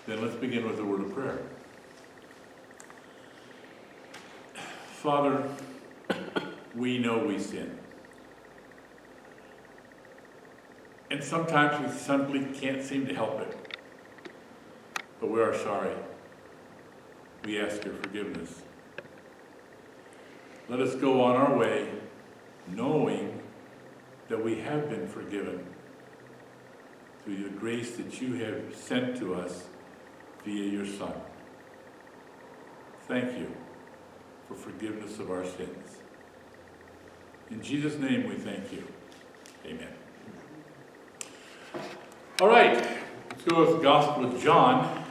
Then let's begin with a word of prayer. Father, we know we sin. And sometimes we simply can't seem to help it. But we are sorry. We ask your forgiveness. Let us go on our way knowing that we have been forgiven through the grace that you have sent to us via your Son. Thank you for forgiveness of our sins. In Jesus' name we thank you. Amen. All right, let's go with the Gospel of John,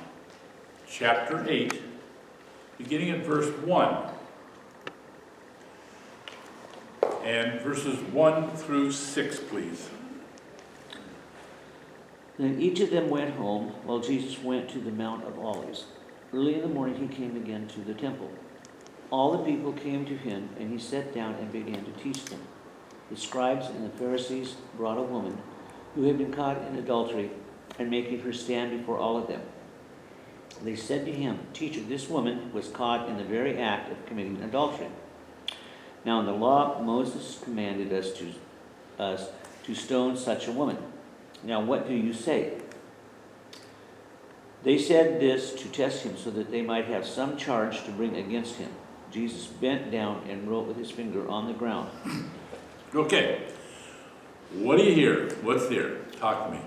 chapter 8, beginning at verse 1. And verses 1 through 6, please. Then each of them went home, while Jesus went to the Mount of Olives. Early in the morning he came again to the temple. All the people came to him, and he sat down and began to teach them. The scribes and the Pharisees brought a woman who had been caught in adultery, and making her stand before all of them. They said to him, "Teacher, this woman was caught in the very act of committing adultery. Now in the law, Moses commanded us to stone such a woman. Now what do you say?" They said this to test him, so that they might have some charge to bring against him. Jesus bent down and wrote with his finger on the ground. Okay. What do you hear? What's there? Talk to me.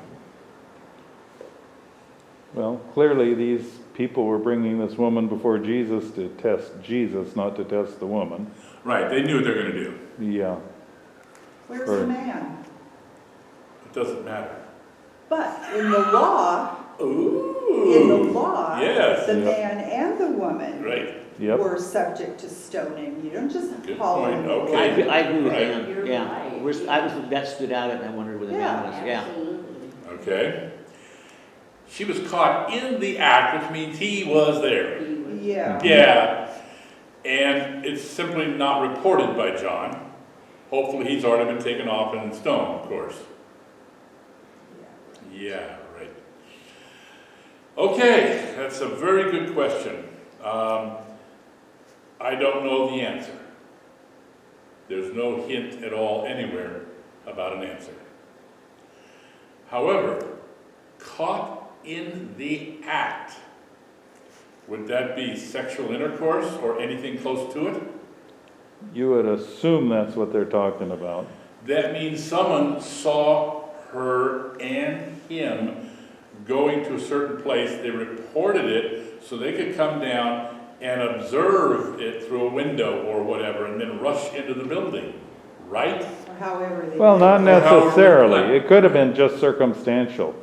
Well, clearly these people were bringing this woman before Jesus to test Jesus, not to test the woman. Right, they knew what they were going to do. Yeah. Where's the man? It doesn't matter. But in the law, Yes. the man and the woman Right. Yep. were subject to stoning. You don't just Good call point. them. Okay. I agree with Right. Dan. You're Yeah. right. That stood out, and I wondered where the man was. Yeah. Absolutely. Okay. She was caught in the act, which means he was there. Yeah. Yeah. And it's simply not reported by John. Hopefully he's already been taken off and stoned, of course. Yeah, right. Okay, that's a very good question. I don't know the answer. There's no hint at all anywhere about an answer. However, caught in the act, would that be sexual intercourse or anything close to it? You would assume that's what they're talking about. That means someone saw her and him going to a certain place. They reported it so they could come down and observe it through a window or whatever and then rush into the building, right? Or however they Well, not did it. necessarily. It could have been just circumstantial.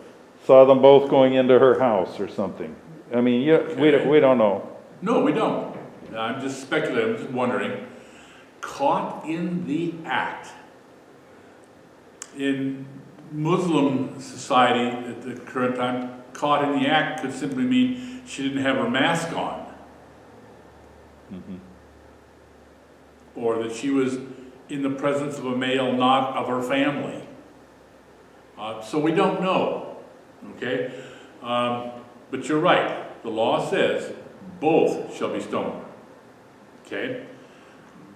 Saw them both going into her house or something. I mean, we don't know. No, we don't. I'm just speculating, I'm just wondering. Caught in the act. In Muslim society at the current time, caught in the act could simply mean she didn't have her mask on. Mm-hmm. Or that she was in the presence of a male not of her family. So we don't know, okay? But you're right. The law says both shall be stoned, okay?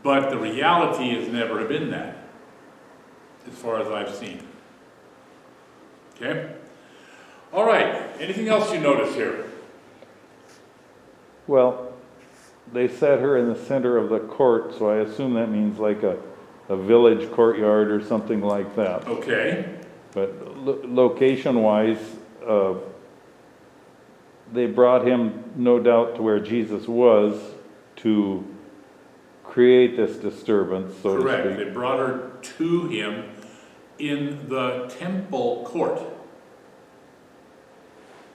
But the reality has never been that, as far as I've seen. Okay? All right. Anything else you notice here? Well, they set her in the center of the court, so I assume that means like a village courtyard or something like that. Okay. But location-wise, they brought him, no doubt, to where Jesus was to create this disturbance, so Correct. to speak. They brought her to him in the temple court.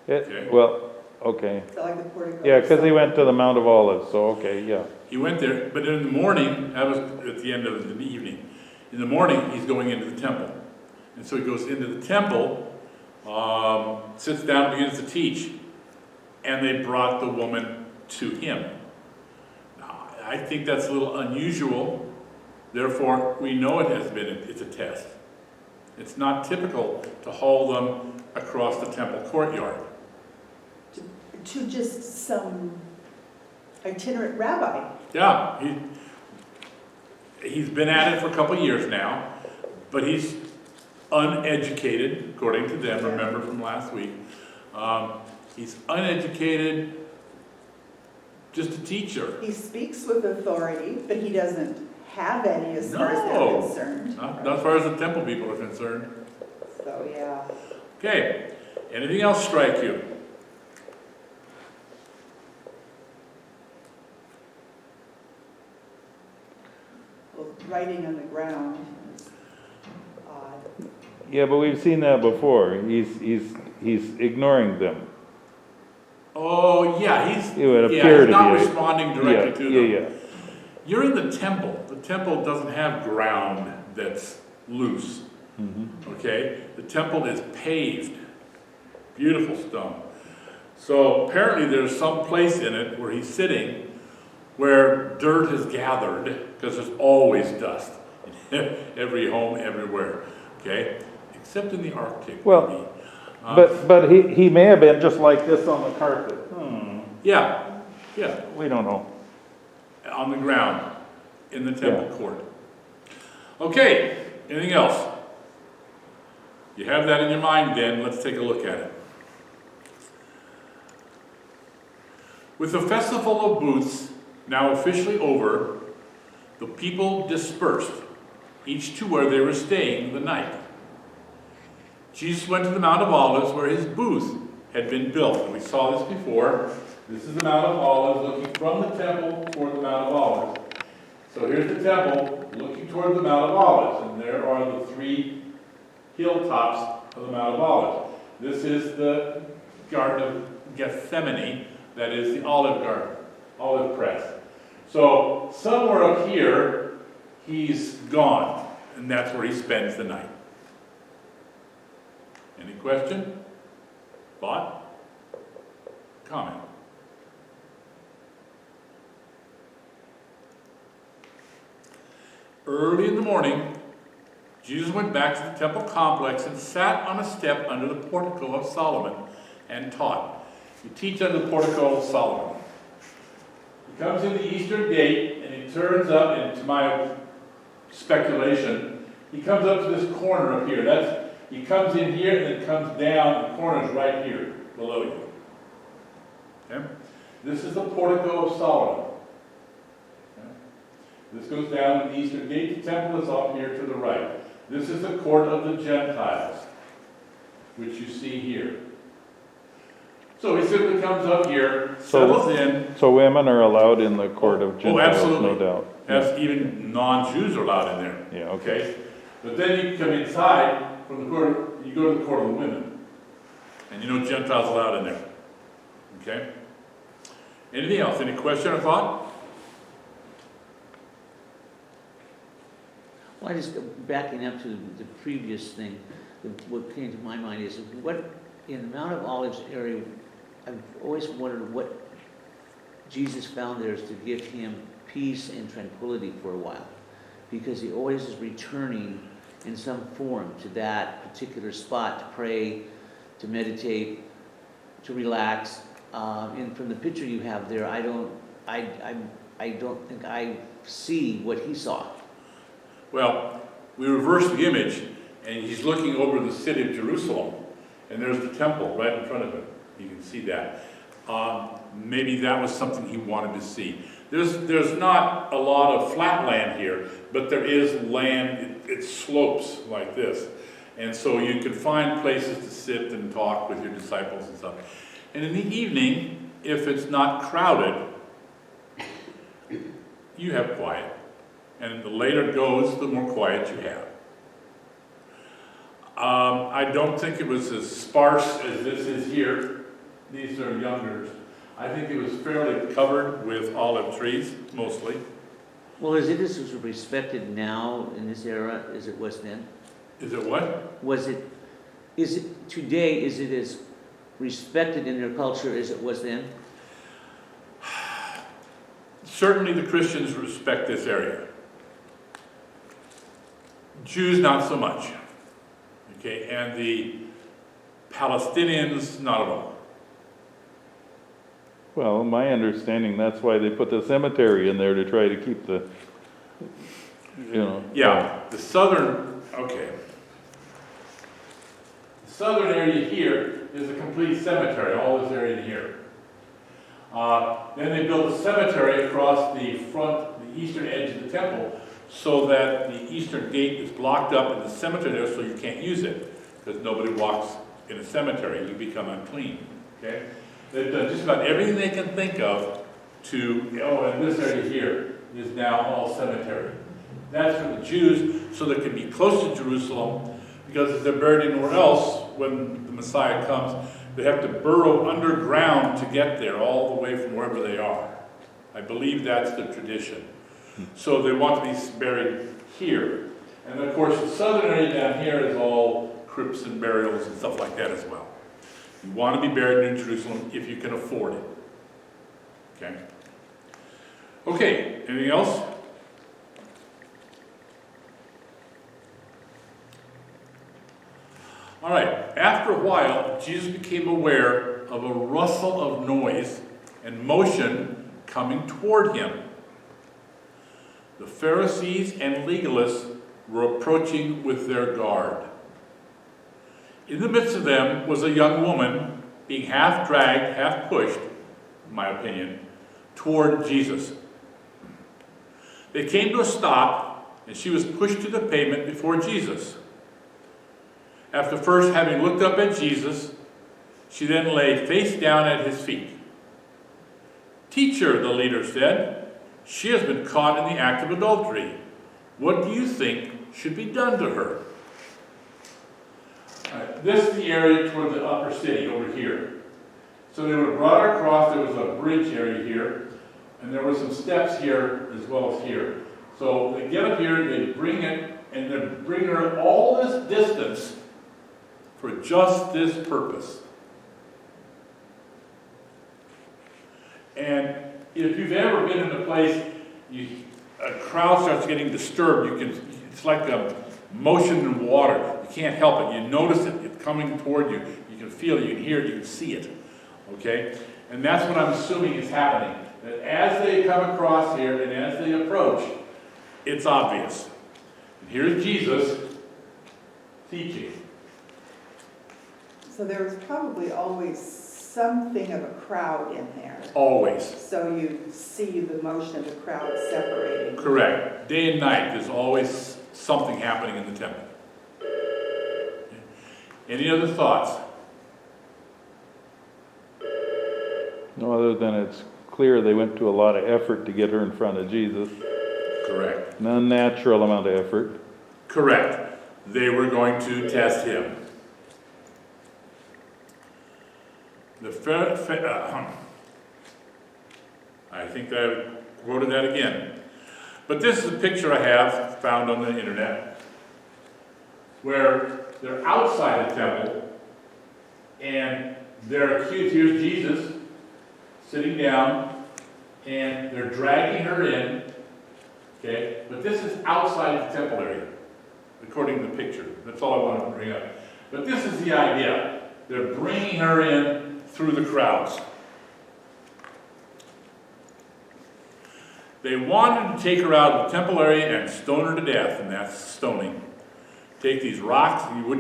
Okay. Well, okay. So like the portico. Yeah, because he went to the Mount of Olives, so okay, yeah. He went there, but in the morning, that was at the end of the evening. In the morning, he's going into the temple. And so he goes into the temple, sits down, begins to teach, and they brought the woman to him. Now, I think that's a little unusual. Therefore, we know it's a test. It's not typical to haul them across the temple courtyard. to just some itinerant rabbi. Yeah, he's been at it for a couple of years now, but he's uneducated, according to them, remember from last week. He's uneducated, just a teacher. He speaks with authority, but he doesn't have any as far as No. they're concerned. Not as far as the temple people are concerned. So, yeah. Okay, anything else strike you? Well, writing on the ground is odd. Yeah, but we've seen that before. He's ignoring them. Oh, yeah, It would appear he's to not be. responding directly to them. Yeah. You're in the temple. The temple doesn't have ground that's loose, okay? The temple is paved, beautiful stone. So apparently there's some place in it where he's sitting where dirt has gathered, because there's always dust in every home, everywhere, okay? Except in the Arctic. Well, maybe. But he may have been just like this on the carpet. Yeah, We don't know. on the ground in the temple court. Okay, anything else? You have that in your mind then, let's take a look at it. With the Festival of Booths now officially over, the people dispersed, each to where they were staying the night. Jesus went to the Mount of Olives where his booth had been built. And we saw this before. This is the Mount of Olives looking from the temple toward the Mount of Olives. So here's the temple looking toward the Mount of Olives. And there are the three hilltops of the Mount of Olives. This is the Garden of Gethsemane. That is the olive garden, olive press. So somewhere up here, he's gone. And that's where he spends the night. Any question? Thought? Comment? Early in the morning, Jesus went back to the temple complex and sat on a step under the portico of Solomon and taught. You teach under the portico of Solomon. He comes in the eastern gate and he turns up, and to my speculation, he comes up to this corner up here. He comes in here and then comes down. The corner is right here below you. Okay? This is the portico of Solomon. Okay? This goes down to the eastern gate. The temple is off here to the right. This is the court of the Gentiles, which you see here. So he simply comes up here, settles in. So women are allowed in the court of Gentiles, absolutely. no doubt. As even non-Jews are allowed in there. Yeah, okay. But then you come inside from the court, you go to the court of the women. And you know Gentiles allowed in there. Okay? Anything else? Any question or thought? Well, I just backing up to the previous thing, what came to my mind is what in the Mount of Olives area, I've always wondered what Jesus found there is to give him peace and tranquility for a while, because he always is returning in some form to that particular spot to pray, to meditate, to relax. And from the picture you have there, I don't think I see what he saw. Well, we reverse the image, and he's looking over the city of Jerusalem, and there's the temple right in front of him. You can see that. Maybe that was something he wanted to see. There's not a lot of flat land here, but there is land, it slopes like this. And so you can find places to sit and talk with your disciples and stuff. And in the evening, if it's not crowded, you have quiet. And the later it goes, the more quiet you have. I don't think it was as sparse as this is here. These are youngers. I think it was fairly covered with olive trees, mostly. Well, is it as respected now in this era as it was then? Is it what? Is it today, is it as respected in their culture as it was then? Certainly the Christians respect this area. Jews, not so much. Okay, and the Palestinians, not at all. Well, my understanding, that's why they put the cemetery in there to try to keep the, Yeah, the southern, okay. The southern area here is a complete cemetery, all this area here. Then they built a cemetery across the front, the eastern edge of the temple, so that the eastern gate is blocked up in the cemetery there, so you can't use it, because nobody walks in a cemetery, you become unclean, okay? They've done just about everything they can think of and this area here is now all cemetery. That's for the Jews, so they can be close to Jerusalem, because if they're buried anywhere else, when the Messiah comes, they have to burrow underground to get there, all the way from wherever they are. I believe that's the tradition. So they want to be buried here. And of course, the southern area down here is all crypts and burials and stuff like that as well. You want to be buried in Jerusalem if you can afford it. Okay? Okay, anything else? All right, after a while, Jesus became aware of a rustle of noise and motion coming toward him. The Pharisees and legalists were approaching with their guard. In the midst of them was a young woman being half dragged, half pushed, in my opinion, toward Jesus. They came to a stop, and she was pushed to the pavement before Jesus. After first having looked up at Jesus, she then lay face down at his feet. "Teacher," the leader said, "she has been caught in the act of adultery. What do you think should be done to her?" This is the area toward the upper city over here. So they would have brought her across. There was a bridge area here, and there were some steps here as well as here. So they get up here, they bring it, and they bring her all this distance for just this purpose. And if you've ever been in a place, a crowd starts getting disturbed, it's like a motion in water. You can't help it. You notice it, it's coming toward you. You can feel it, you can hear it, you can see it. Okay? And that's what I'm assuming is happening. That as they come across here and as they approach, it's obvious. And here's Jesus teaching. So there was probably always something of a crowd in there. Always. So you see the motion of the crowd separating. Correct. Day and night, there's always something happening in the temple. Any other thoughts? no, other than it's clear they went to a lot of effort to get her in front of Jesus. Correct. An unnatural amount of effort. Correct. They were going to test him. I think I quoted that again. But this is a picture I have found on the internet where they're outside the temple and they're accused. Here's Jesus sitting down and they're dragging her in. Okay, but this is outside the temple area, according to the picture. That's all I wanted to bring up. But this is the idea. They're bringing her in through the crowds. They wanted to take her out of the temple area and stone her to death, and that's stoning. Take these rocks, you would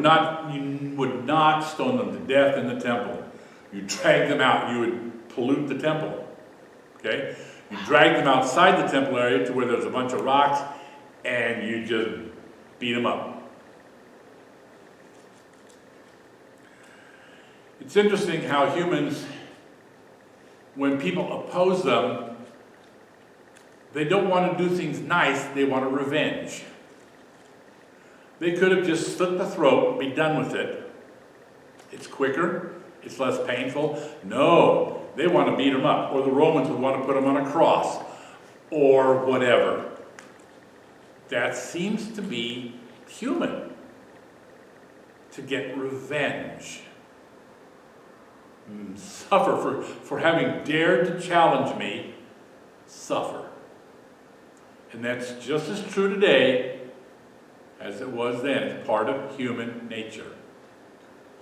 not stone them to death in the temple. You drag them out, you would pollute the temple. Okay? You drag them outside the temple area to where there's a bunch of rocks, and you just beat them up. It's interesting how humans, when people oppose them, they don't want to do things nice, they want a revenge. They could have just slit the throat, be done with it. It's quicker, it's less painful. No, they want to beat them up. Or the Romans would want to put them on a cross. Or whatever. That seems to be human. To get revenge. Suffer for having dared to challenge me. Suffer. And that's just as true today as it was then. It's part of human nature.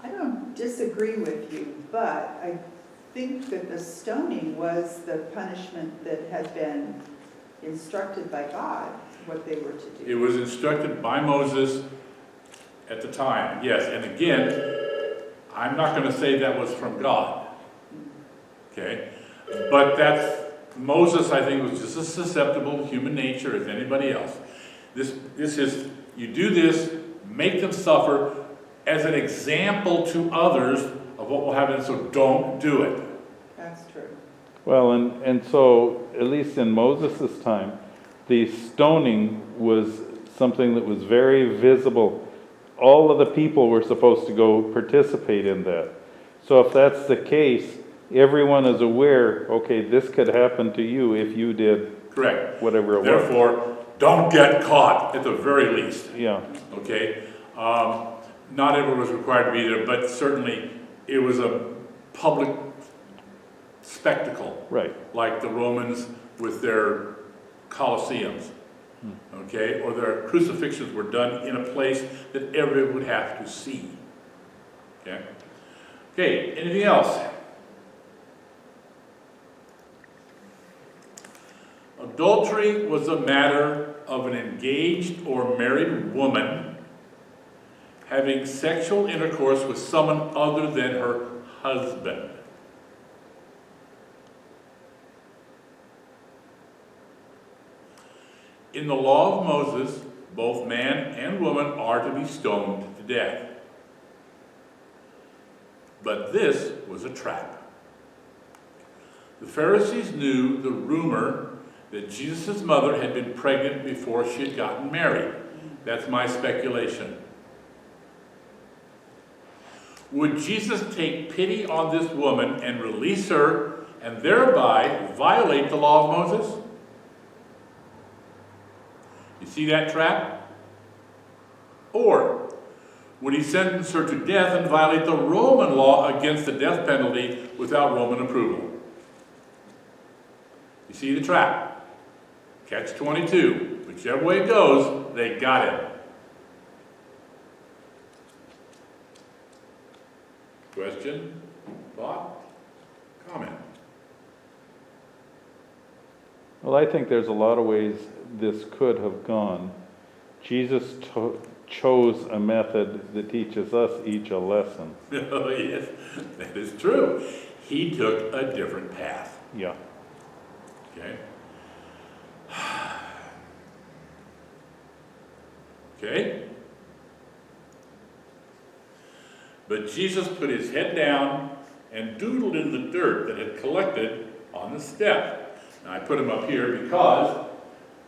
I don't disagree with you, but I think that the stoning was the punishment that had been instructed by God, what they were to It do. was instructed by Moses at the time, yes. And again, I'm not going to say that was from God, okay? But Moses, I think, was just as susceptible to human nature as anybody else. This is, you do this, make them suffer as an example to others of what will happen, so don't do it. That's true. Well, and so, at least in Moses' time, the stoning was something that was very visible. All of the people were supposed to go participate in that. So if that's the case, everyone is aware, okay, this could happen to you if you did Correct. whatever it was. Therefore, don't get caught at the very least. Yeah, Okay? Not everyone was required to be there, but certainly it was a public spectacle, right. like the Romans with their Colosseums, okay? Or their crucifixions were done in a place that everyone would have to see, okay? Okay, anything else? Adultery was a matter of an engaged or married woman having sexual intercourse with someone other than her husband. In the law of Moses, both man and woman are to be stoned to death. But this was a trap. The Pharisees knew the rumor that Jesus' mother had been pregnant before she had gotten married. That's my speculation. Would Jesus take pity on this woman and release her and thereby violate the law of Moses? You see that trap? Or would he sentence her to death and violate the Roman law against the death penalty without Roman approval? You see the trap? Catch-22. Whichever way it goes, they got him. Question? Thought? Comment? Well, I think there's a lot of ways this could have gone. Jesus chose a method that teaches us each a lesson. Oh, yes, that is true. He took a different path. Yeah. Okay? Okay? But Jesus put his head down and doodled in the dirt that had collected on the step. Now, I put him up here because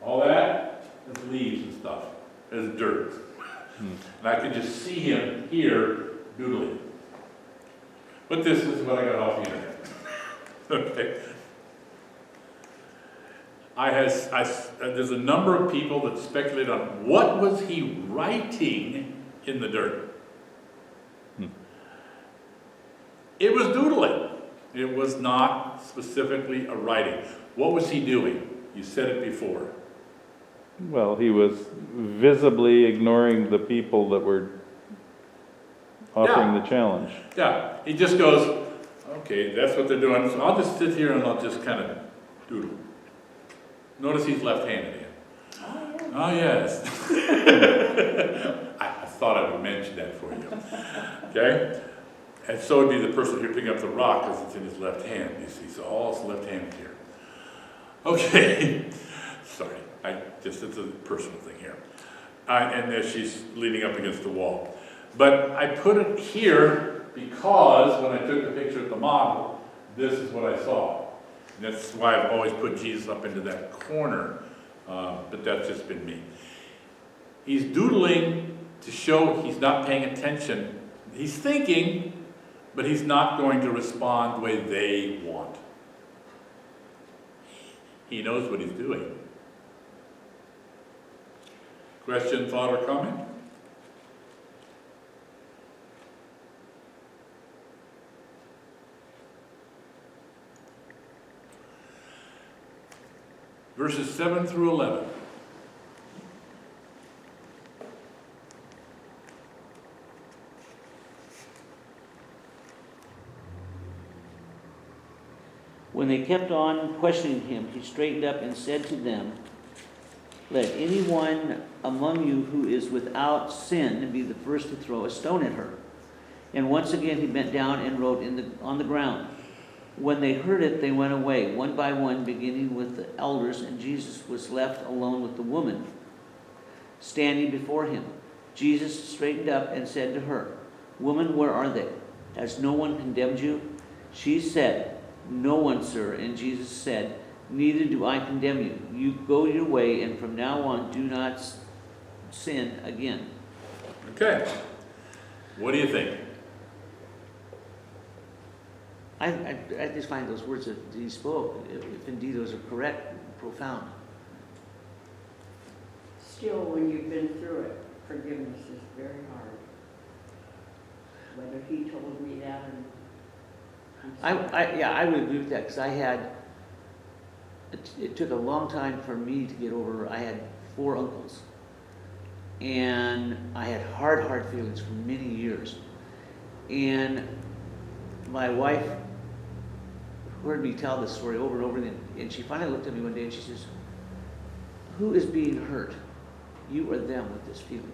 all that is leaves and stuff. Is dirt. And I could just see him here doodling. But this is what I got off the internet. Okay? There's a number of people that speculate on what was he writing in the dirt. It was doodling. It was not specifically a writing. What was he doing? You said it before. Well, he was visibly ignoring the people that were offering the challenge. Yeah, he just goes, okay, that's what they're doing. So I'll just sit here and I'll just kind of doodle. Notice he's left-handed here. Oh, yes. I thought I would mention that for you. Okay? And so would be the person here picking up the rock because it's in his left hand, you see. So all is left-handed here. Okay. Sorry. It's a personal thing here. And there she's leaning up against the wall. But I put it here because when I took the picture of the model, this is what I saw. And that's why I've always put Jesus up into that corner. But that's just been me. He's doodling to show he's not paying attention. He's thinking, but he's not going to respond the way they want. He knows what he's doing. Question, thought, or comment? Verses 7 through 11. When they kept on questioning him, he straightened up and said to them, "Let anyone among you who is without sin be the first to throw a stone at her." And once again he bent down and wrote on the ground. When they heard it, they went away, one by one, beginning with the elders, and Jesus was left alone with the woman standing before him. Jesus straightened up and said to her, "Woman, where are they? Has no one condemned you?" She said, "No one, sir." And Jesus said, "Neither do I condemn you. You go your way, and from now on do not sin again." Okay. What do you think? I just find those words that he spoke, if indeed those are correct, profound. Still, when you've been through it, forgiveness is very hard. Whether he told me that or... I would agree with that, because it took a long time for me to get over. I had 4 uncles, and I had hard feelings for many years. And my wife heard me tell this story over and over again, and she finally looked at me one day and she says, "Who is being hurt? You or them with this feeling?"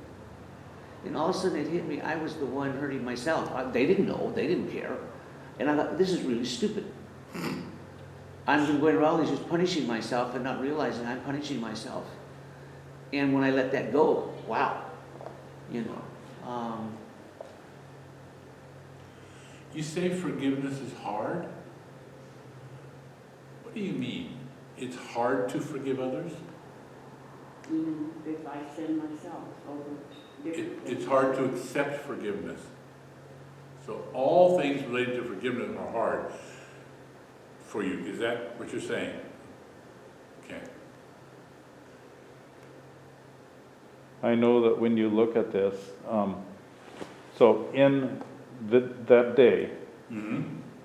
And all of a sudden it hit me, I was the one hurting myself. They didn't know, they didn't care. And I thought, this is really stupid. I'm going around just punishing myself and not realizing I'm punishing myself. And when I let that go, wow, you know. You say forgiveness is hard? What do you mean? It's hard to forgive others? even if I sin myself over different things. It's hard to accept forgiveness. So all things related to forgiveness are hard for you. Is that what you're saying? Okay. I know that when you look at this, so in that day,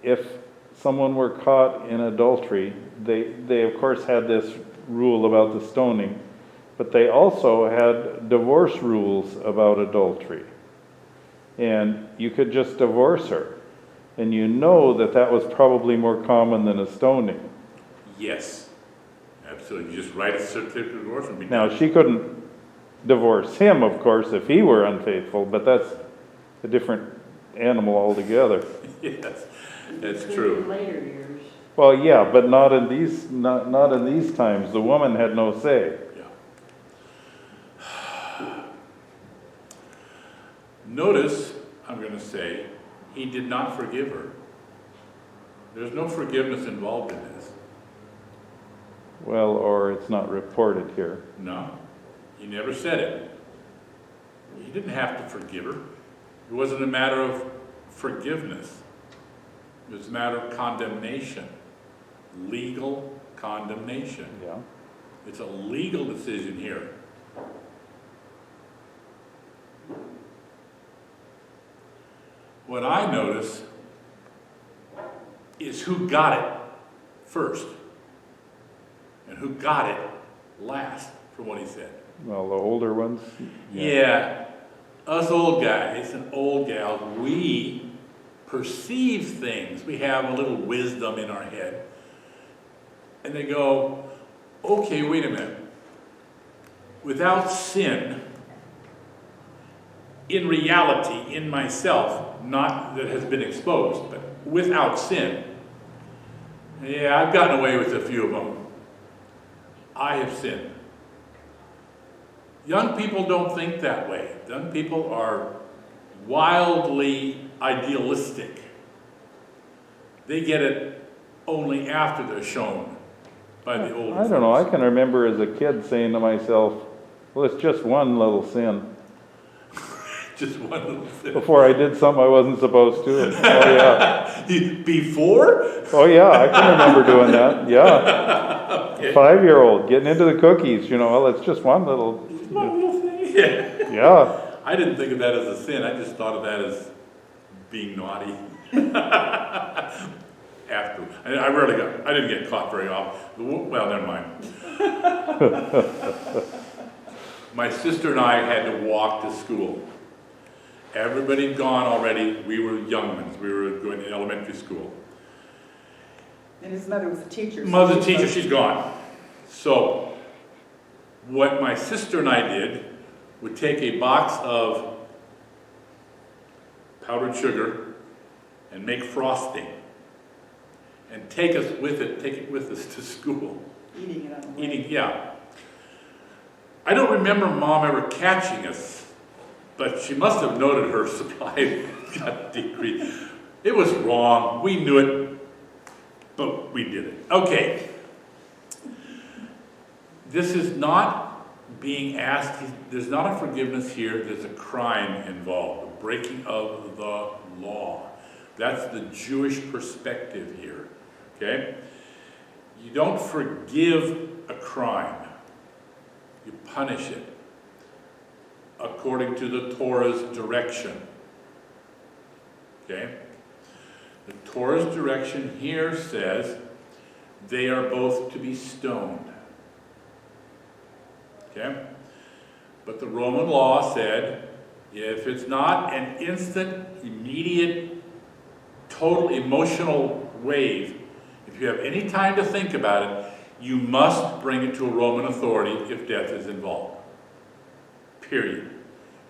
if someone were caught in adultery, they of course had this rule about the stoning, but they also had divorce rules about adultery. And you could just divorce her. And you know that that was probably more common than a stoning. Yes. Absolutely. You just write a certificate of divorce and be Now, done. she couldn't divorce him, of course, if he were unfaithful, but that's a different animal altogether. Yes, that's In true. later years, Well, yeah, but not in these times. The woman had no say. Yeah. Notice, I'm going to say, he did not forgive her. There's no forgiveness involved in this. Well, or it's not reported here. No, he never said it. He didn't have to forgive her. It wasn't a matter of forgiveness. It was a matter of condemnation. Legal condemnation. Yeah. It's a legal decision here. What I notice is who got it first and who got it last, from what he said. Well, the older ones. Yeah, us old guys and old gals, we perceive things. We have a little wisdom in our head. And they go, okay, wait a minute. Without sin, in reality, in myself, not that has been exposed, but without sin, yeah, I've gotten away with a few of them. I have sinned. Young people don't think that way. Young people are wildly idealistic. They get it only after they're shown by the older I don't know. I folks. can remember as a kid saying to myself, well, it's just one little sin. Just one little thing. Before I did something I wasn't supposed to. And, oh, yeah. Before? Oh, yeah. I can remember doing that. Yeah. Okay. 5-year-old getting into the cookies, well, it's just one little. One little thing. Yeah. Yeah. I didn't think of that as a sin. I just thought of that as being naughty. After, I didn't get caught very often. Well, never mind. My sister and I had to walk to school. Everybody had gone already. We were young ones. We were going to elementary school. And his mother was a teacher. so Mother's a she teacher, was- she's gone. So, what my sister and I did would take a box of powdered sugar and make frosting and take it with us to school. Eating it on the way. Eating, yeah. I don't remember Mom ever catching us, but she must have noted her supply got decreased. It was wrong. We knew it, but we did it. Okay. This is not being asked, there's not a forgiveness here, there's a crime involved, a breaking of the law. That's the Jewish perspective here, okay? You don't forgive a crime. You punish it according to the Torah's direction, okay? The Torah's direction here says they are both to be stoned. Okay? But the Roman law said if it's not an instant, immediate, total emotional wave, if you have any time to think about it, you must bring it to a Roman authority if death is involved. Period.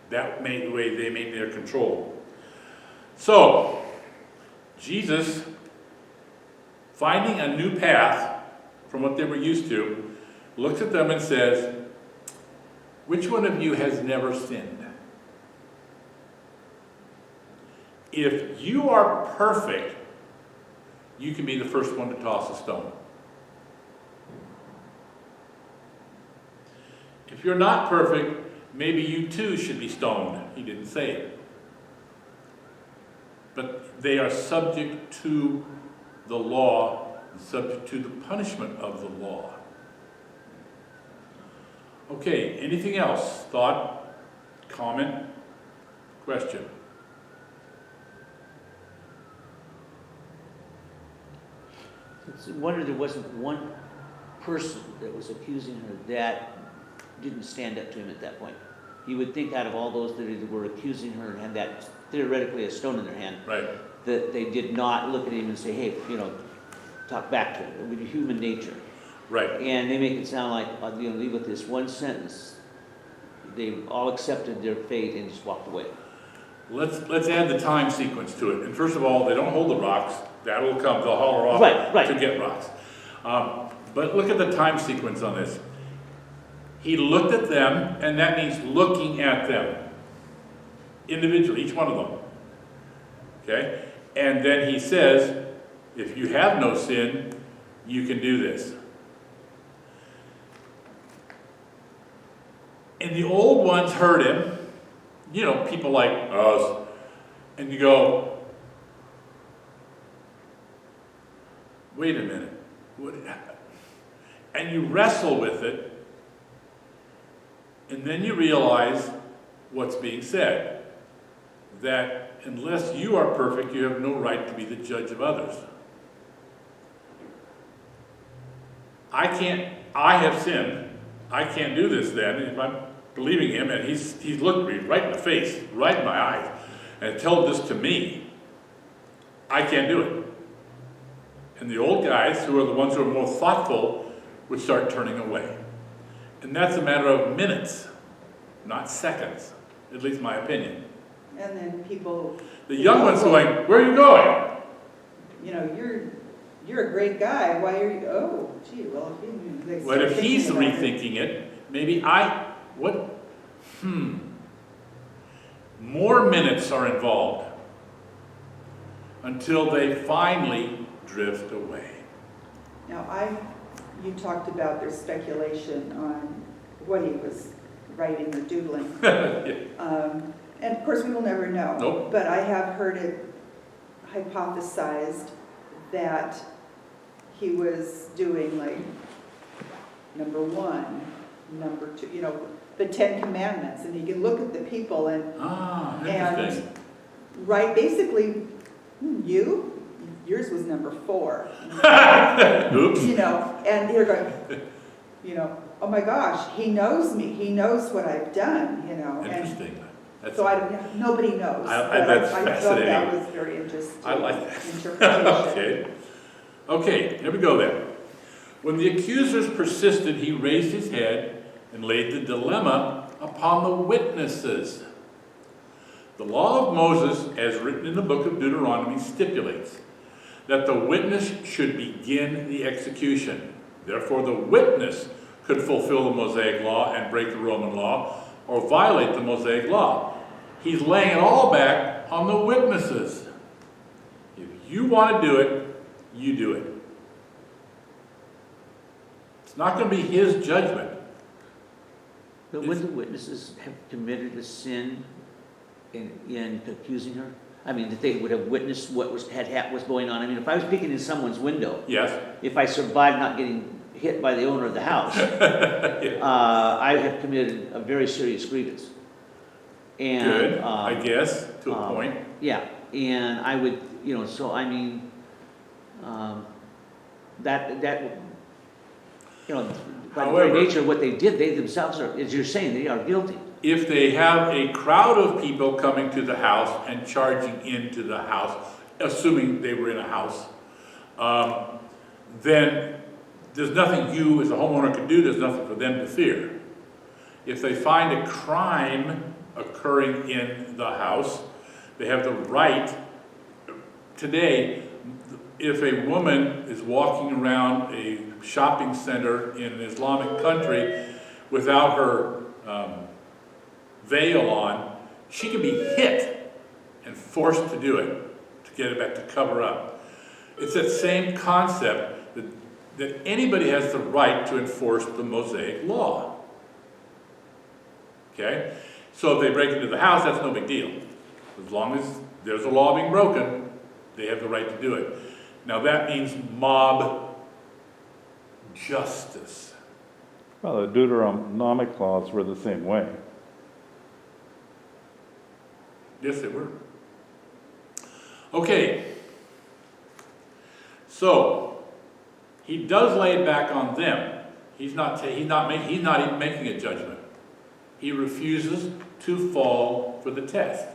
That made the way they made their control. So, Jesus, finding a new path from what they were used to, looks at them and says, which one of you has never sinned? If you are perfect, you can be the first one to toss a stone. If you're not perfect, maybe you too should be stoned. He didn't say it. But they are subject to the law, subject to the punishment of the law. Okay, anything else? Thought, comment, question? It's a wonder there wasn't one person that was accusing her that didn't stand up to him at that point. You would think out of all those that were accusing her and had that theoretically a stone in their hand, Right. that they did not look at him and say, hey, talk back to him. It would be human nature. Right. And they make it sound like, leave with this one sentence. They all accepted their fate and just walked away. Let's add the time sequence to it. And first of all, they don't hold the rocks. That will come. They'll holler off Right. to get rocks. But look at the time sequence on this. He looked at them, and that means looking at them. Individually, each one of them. Okay? And then he says, if you have no sin, you can do this. And the old ones heard him, people like us, and you go, wait a minute, what? And you wrestle with it, and then you realize what's being said, that unless you are perfect, you have no right to be the judge of others. I have sinned, I can't do this then, if I'm believing him, and he's looked me right in the face, right in my eyes, and told this to me. I can't do it. And the old guys, who are the ones who are more thoughtful, would start turning away. And that's a matter of minutes, not seconds, at least my opinion. And then people, The young one's going, where are you going? you're a great guy. Why are you? Oh, gee. Well, What if he's rethinking it? Maybe more minutes are involved until they finally drift away. Now, you talked about their speculation on what he was writing or doodling. And of course, we will never know. Nope. But I have heard it hypothesized that he was doing like number 1, number 2, the 10 Commandments, and he can look at the people and Interesting. write basically, yours was number 4. Oops. And you're going, oh my gosh, he knows me. He knows what I've done, Interesting. And so nobody knows. That's I thought fascinating. that was very interesting. I like that. Interpretation. Okay. Okay, here we go then. When the accusers persisted, he raised his head and laid the dilemma upon the witnesses. The law of Moses, as written in the book of Deuteronomy, stipulates that the witness should begin the execution. Therefore, the witness could fulfill the Mosaic law and break the Roman law, or violate the Mosaic law. He's laying it all back on the witnesses. If you want to do it, you do it. It's not going to be his judgment. But would the witnesses have committed a sin in accusing her? I mean, that they would have witnessed what was going on. I mean, if I was peeking in someone's window, Yes? if I survived not getting hit by the owner of the house, I have committed a very serious grievance. And, Good, I guess, to a point. Yeah, and I would, so I mean, that, by the very However, nature of what they did, they themselves are, as you're saying, they are guilty. if they have a crowd of people coming to the house and charging into the house, assuming they were in a house, then there's nothing you as a homeowner can do, there's nothing for them to fear. If they find a crime occurring in the house, they have the right. Today, if a woman is walking around a shopping center in an Islamic country without her veil on, she can be hit and forced to do it, to get it back, to cover up. It's that same concept that anybody has the right to enforce the Mosaic law. Okay? So if they break into the house, that's no big deal. As long as there's a law being broken, they have the right to do it. Now that means mob justice. Well, the Deuteronomic laws were the same way. Yes, they were. Okay. So he does lay it back on them. He's not even making a judgment. He refuses to fall for the test.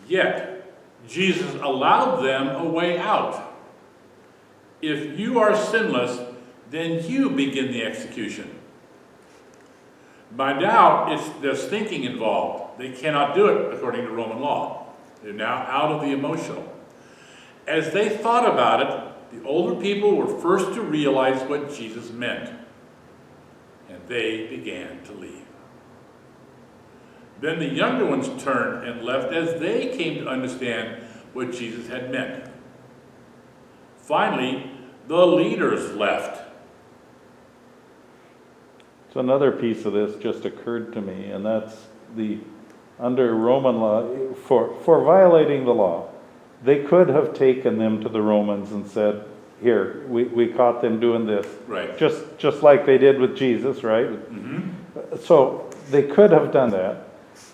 Yet, Jesus allowed them a way out. If you are sinless, then you begin the execution. By now, there's thinking involved. They cannot do it according to Roman law. They're now out of the emotional. As they thought about it, the older people were first to realize what Jesus meant, and they began to leave. Then the younger ones turned and left as they came to understand what Jesus had meant. Finally, the leaders left. So another piece of this just occurred to me, and that's under Roman law, for violating the law, they could have taken them to the Romans and said, here, we caught them doing this. Right. Just like they did with Jesus, right? Mm-hmm. So they could have done that,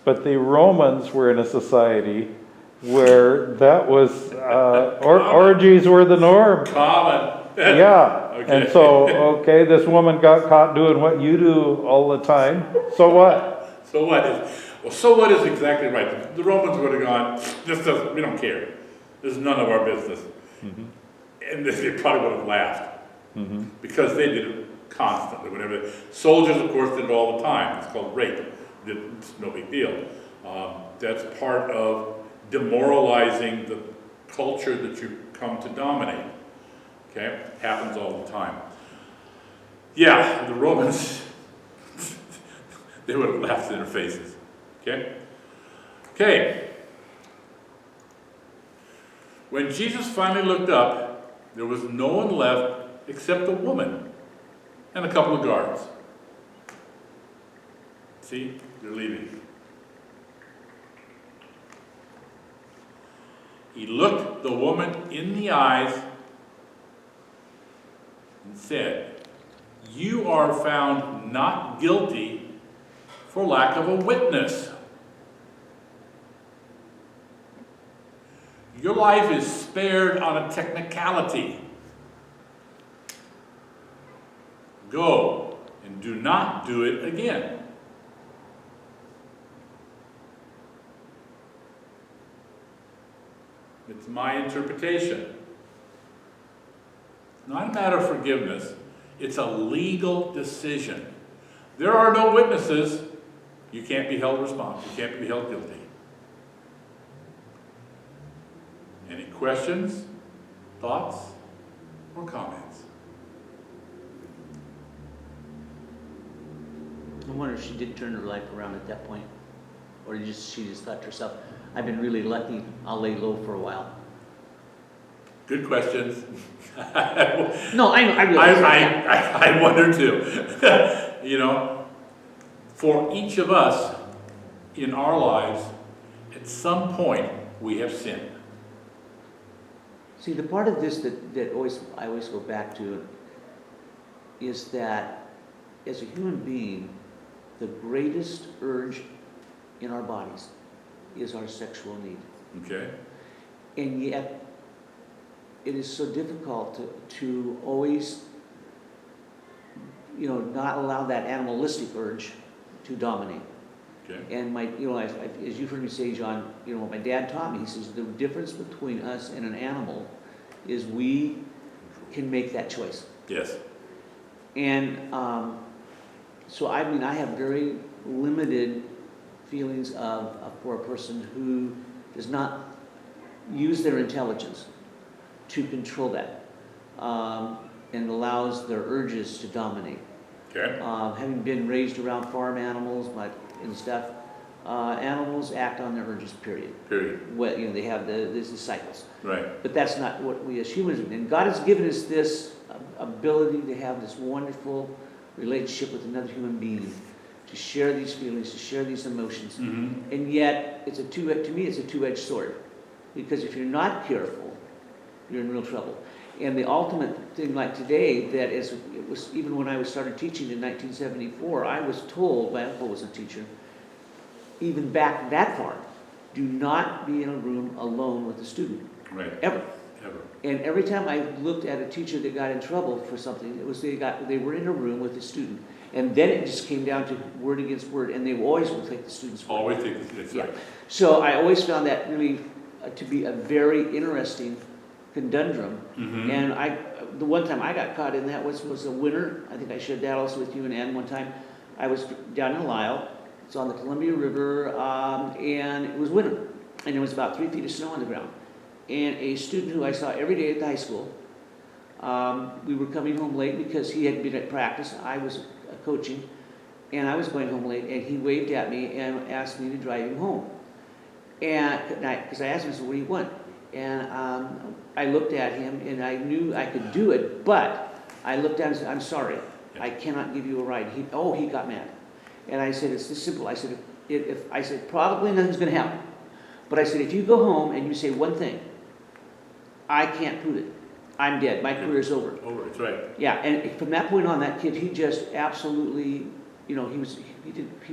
but the Romans were in a society where that was, orgies were the norm. Common. Yeah. Okay. And so, this woman got caught doing what you do all the time. So what? So what is exactly right? The Romans would have gone, we don't care. This is none of our business. Mm-hmm. And they probably would have laughed. Mm-hmm. Because they did it constantly, whatever. Soldiers, of course, did it all the time. It's called rape. It's no big deal. That's part of demoralizing the culture that you come to dominate. Okay? Happens all the time. Yeah, the Romans, they would have laughed in their faces. Okay? Okay. When Jesus finally looked up, there was no one left except a woman and a couple of guards. See? They're leaving. He looked the woman in the eyes and said, "You are found not guilty for lack of a witness. Your life is spared on a technicality. Go and do not do it again." It's my interpretation. Not a matter of forgiveness. It's a legal decision. There are no witnesses. You can't be held responsible. You can't be held guilty. Any questions, thoughts, or comments? I wonder if she did turn her life around at that point, or she just thought to herself, I've been really lucky, I'll lay low for a while. Good questions. No, I realize I wonder too. You know, for each of us in our lives, at some point, we have sinned. See, the part of this that I always go back to is that as a human being, the greatest urge in our bodies is our sexual need. Okay? And yet, it is so difficult to always, not allow that animalistic urge to dominate. Okay. And as you've heard me say, John, what my dad taught me, he says the difference between us and an animal is we can make that choice. Yes. And so I have very limited feelings for a person who does not use their intelligence to control that and allows their urges to dominate. Okay. Having been raised around farm animals and stuff, animals act on their urges, period. Period. Well, they have the cycles. Right. But that's not what we as humans do. And God has given us this ability to have this wonderful relationship with another human being, to share these feelings, to share these emotions. Mm-hmm. And yet, to me, it's a two-edged sword. Because if you're not careful, you're in real trouble. And the ultimate thing like today, it was even when I started teaching in 1974, I was told, my uncle was a teacher, even back that far, do not be in a room alone with a student. Right. Ever. Ever. And every time I looked at a teacher that got in trouble for something, it was they were in a room with a student. And then it just came down to word against word, and they always will take the student's word. Always think it's right. So I always found that really to be a very interesting conundrum. Mm-hmm. And the one time I got caught in that was a winter. I think I shared that also with you and Ann one time. I was down in Lisle. It's on the Columbia River, and it was winter. And there was about 3 feet of snow on the ground. And a student who I saw every day at the high school, we were coming home late because he had been at practice. I was coaching, and I was going home late, and he waved at me and asked me to drive him home. And because I asked him, I said, what do you want? And I looked at him, and I knew I could do it, but I looked down and said, I'm sorry, I cannot give you a ride. He got mad. And I said, it's this simple. I said, I said, probably nothing's going to happen. But I said, if you go home and you say one thing, I can't prove it. I'm dead. My career's over. Over, that's right. Yeah, and from that point on, that kid, he just absolutely, he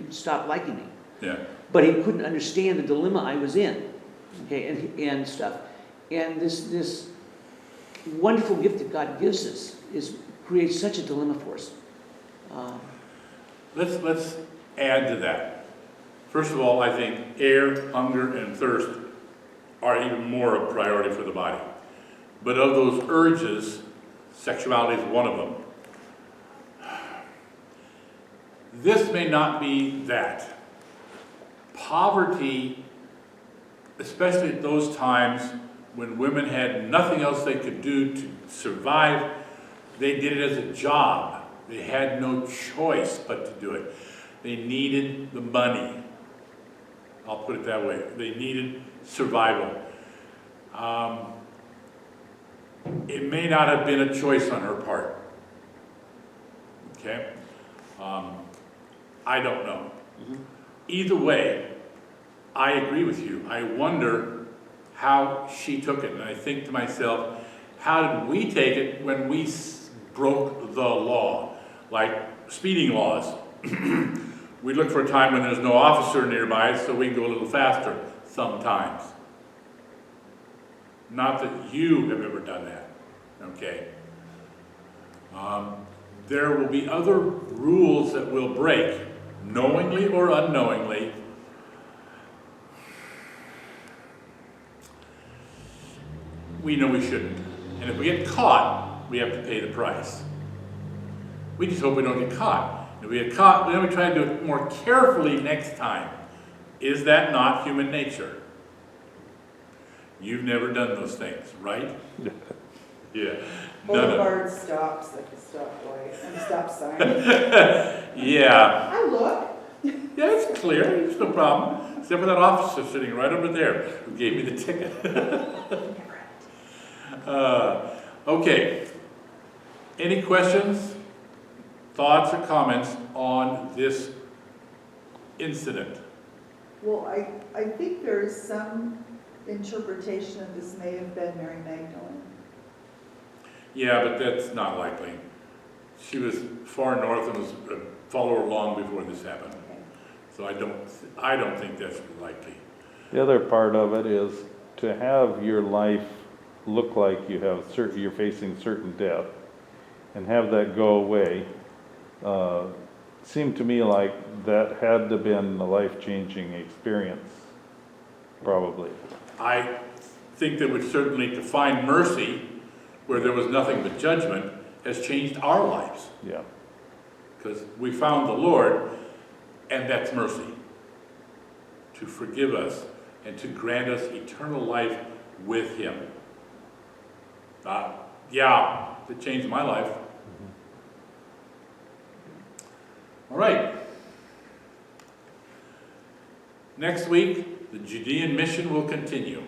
stopped liking me. Yeah. But he couldn't understand the dilemma I was in, okay, and stuff. And this wonderful gift that God gives us creates such a dilemma for us. Let's add to that. First of all, I think air, hunger, and thirst are even more a priority for the body. But of those urges, sexuality is one of them. This may not be that. Poverty, especially at those times when women had nothing else they could do to survive, they did it as a job. They had no choice but to do it. They needed the money. I'll put it that way. They needed survival. It may not have been a choice on her part. Okay? I don't know. Mm-hmm. Either way, I agree with you. I wonder how she took it. And I think to myself, how did we take it when we broke the law? Like speeding laws. We look for a time when there's no officer nearby so we can go a little faster sometimes. Not that you have ever done that, okay? There will be other rules that we'll break, knowingly or unknowingly. we know we shouldn't. And if we get caught, we have to pay the price. We just hope we don't get caught. If we get caught, then we try to do it more carefully next time. Is that not human nature? You've never done those things, right? Yeah. None of Boulevard stops like a stoplight and stop sign. Yeah. I look. Yeah, it's clear. There's no problem. Except for that officer sitting right over there who gave me the ticket. Okay. Any questions, thoughts, or comments on this incident? Well, I think there's some interpretation that this may have been Mary Magdalene. Yeah, but that's not likely. She was far north and was a follower long before this happened. Okay. So I don't think that's likely. The other part of it is to have your life look like you're facing certain death and have that go away, seemed to me like that had to have been a life-changing experience, probably. I think that would certainly, to find mercy where there was nothing but judgment, has changed our lives. Yeah. Because we found the Lord, and that's mercy. To forgive us and to grant us eternal life with Him. Yeah, it changed my life. All right. Next week, the Judean mission will continue.